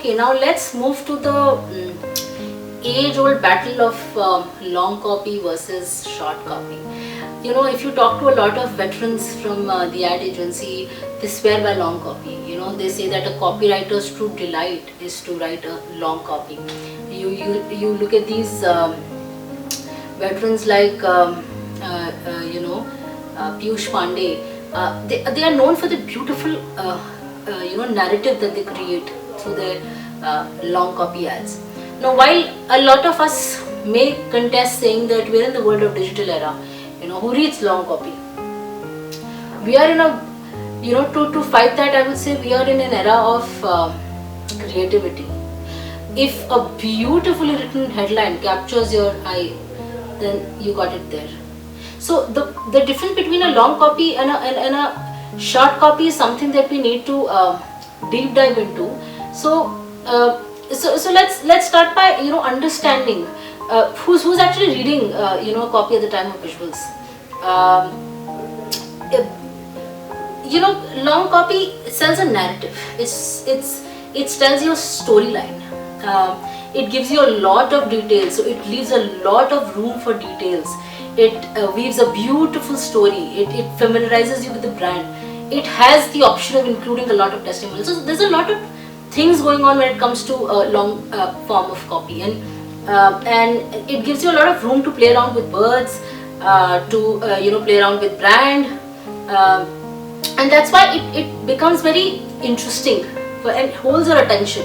Okay, now let's move to the age-old battle of long copy versus short copy. You know, if you talk to a lot of veterans from the ad agency, they swear by long copy. You know, they say that a copywriter's true delight is to write a long copy. You look at these veterans like Piyush Pandey. They are known for the beautiful narrative that they create through their long copy ads. Now, while a lot of us may contest saying that we're in the world of digital era, who reads long copy? We are in a, to fight that, I would say we are in an era of creativity. If a beautifully written headline captures your eye, then you got it there. So the difference between a long copy and a short copy is something that we need to deep dive into. So let's start by understanding who's actually reading a copy at the time of visuals. Long copy sells a narrative. It tells you a storyline. It gives you a lot of details, so it leaves a lot of room for details. It weaves a beautiful story. It familiarizes you with the brand. It has the option of including a lot of testimonials. So there's a lot of things going on when it comes to a long form of copy, and it gives you a lot of room to play around with words, to play around with brand, and that's why it becomes very interesting and holds our attention.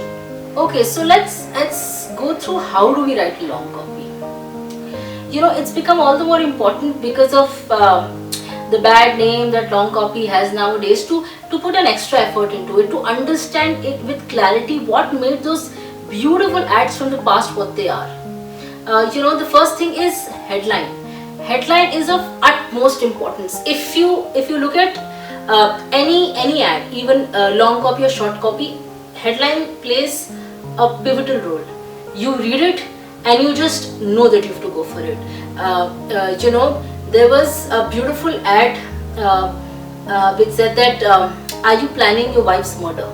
Okay, so let's go through how do we write long copy. It's become all the more important because of the bad name that long copy has nowadays, to put an extra effort into it, to understand it with clarity, what made those beautiful ads from the past what they are. The first thing is headline. Headline is of utmost importance. If you look at any ad, even long copy or short copy, headline plays a pivotal role. You read it and you just know that you have to go for it. There was a beautiful ad which said that, are you planning your wife's murder?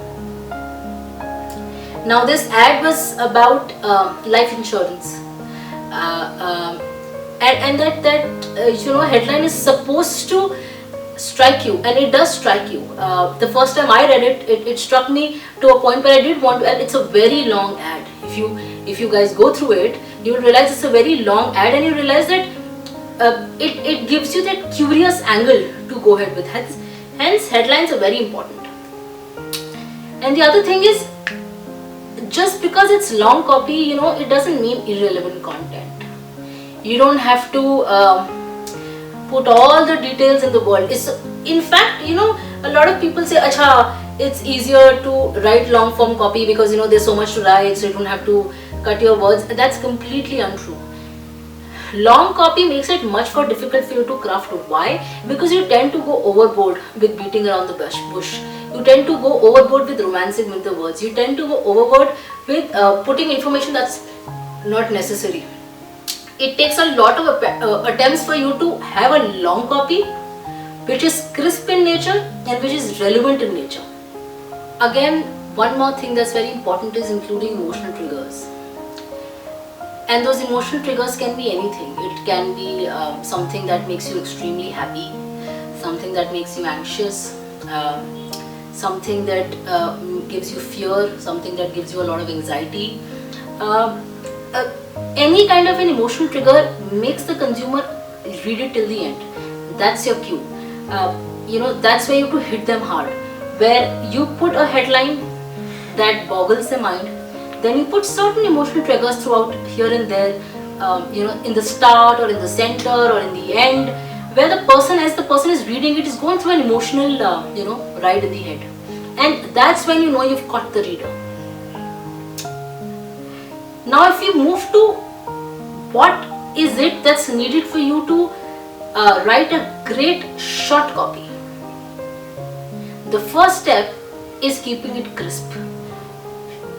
Now this ad was about life insurance, and that headline is supposed to strike you, and it does strike you. The first time I read it struck me to a point where I did want to, and it's a very long ad. If you guys go through it, you will realize it's a very long ad, and you realize that it gives you that curious angle to go ahead with. Hence headlines are very important. And the other thing is, just because it's long copy, it doesn't mean irrelevant content. You don't have to put all the details in the world. In fact, a lot of people say, acha, it's easier to write long form copy because there's so much to write, so you don't have to cut your words. That's completely untrue. Long copy makes it much more difficult for you to craft. Why? Because you tend to go overboard with beating around the bush. You tend to go overboard with romancing with the words. You tend to go overboard with putting information that's not necessary. It takes a lot of attempts for you to have a long copy which is crisp in nature and which is relevant in nature. Again, one more thing that's very important is including emotional triggers. And those emotional triggers can be anything. It can be something that makes you extremely happy, something that makes you anxious, something that gives you fear, something that gives you a lot of anxiety. Any kind of an emotional trigger makes the consumer read it till the end. That's your cue. That's where you have to hit them hard. Where you put a headline that boggles the mind, then you put certain emotional triggers throughout here and there, in the start or in the center or in the end, where the person, as the person is reading it, is going through an emotional, ride in the head. And that's when you know you've caught the reader. Now if you move to what is it that's needed for you to write a great short copy, the first step is keeping it crisp.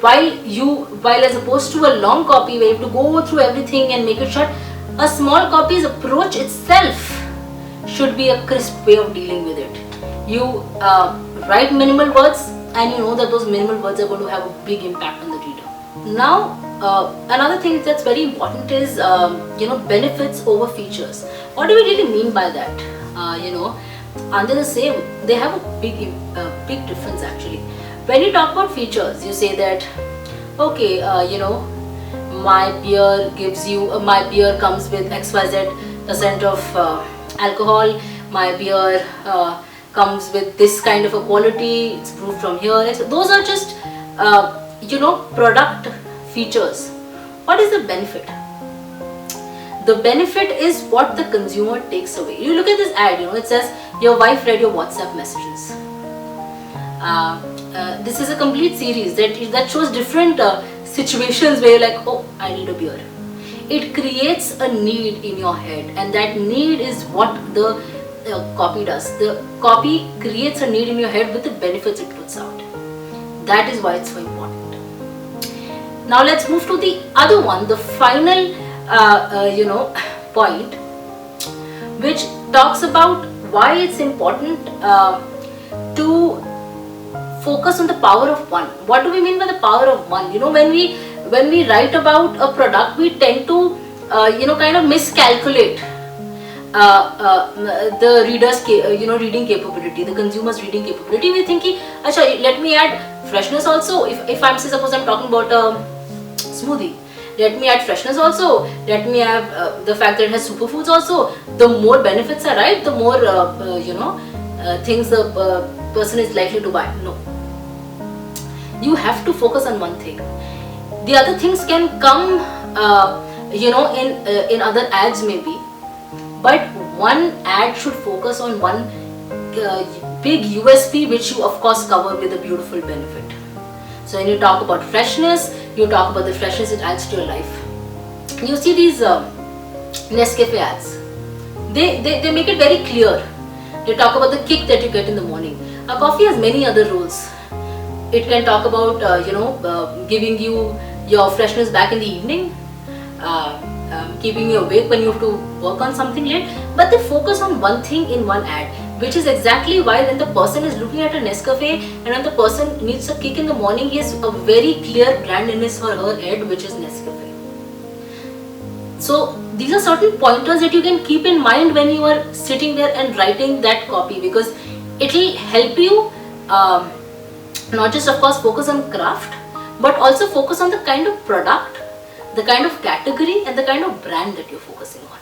While as opposed to a long copy where you have to go through everything and make it short, a small copy's approach itself should be a crisp way of dealing with it. You write minimal words, and you know that those minimal words are going to have a big impact on the reader. Now, another thing that's very important is benefits over features. What do we really mean by that? Under the same, they have a big difference actually. When you talk about features, you say that okay, my beer gives you my beer comes with XYZ% of alcohol. My beer comes with this kind of a quality. It's brewed from here. Those are just product features. What is the benefit? The benefit is what the consumer takes away. You look at this ad, it says your wife read your WhatsApp messages. This is a complete series that shows different situations where you're like, oh, I need a beer. It creates a need in your head, and that need is what the copy does. The copy creates a need in your head with the benefits it puts out. That is why it's so important. Now let's move to the other one, the final point, which talks about why it's important to focus on the power of one. What do we mean by the power of one? When we write about a product, we tend to kind of miscalculate the reader's reading capability, the consumer's reading capability. We're thinking, Acha, let me add freshness also. If I'm suppose I'm talking about a smoothie, let me add freshness also, let me have the fact that it has superfoods also. The more benefits are right, the more things the person is likely to buy. No, you have to focus on one thing. The other things can come in other ads maybe, but one ad should focus on one big USP, which you of course cover with a beautiful benefit. So when you talk about freshness, you talk about the freshness it adds to your life. You see these Nescafe ads, they make it very clear. They talk about the kick that you get in the morning. A coffee has many other roles. It can talk about giving you your freshness back in the evening, keeping you awake when you have to work on something late. But they focus on one thing in one ad, which is exactly why when the person is looking at a Nescafe and when the person needs a kick in the morning, he has a very clear brand in his or her head, which is Nescafe. So these are certain pointers that you can keep in mind when you are sitting there and writing that copy, because it will help you not just of course focus on craft, but also focus on the kind of product, the kind of category and the kind of brand that you're focusing on.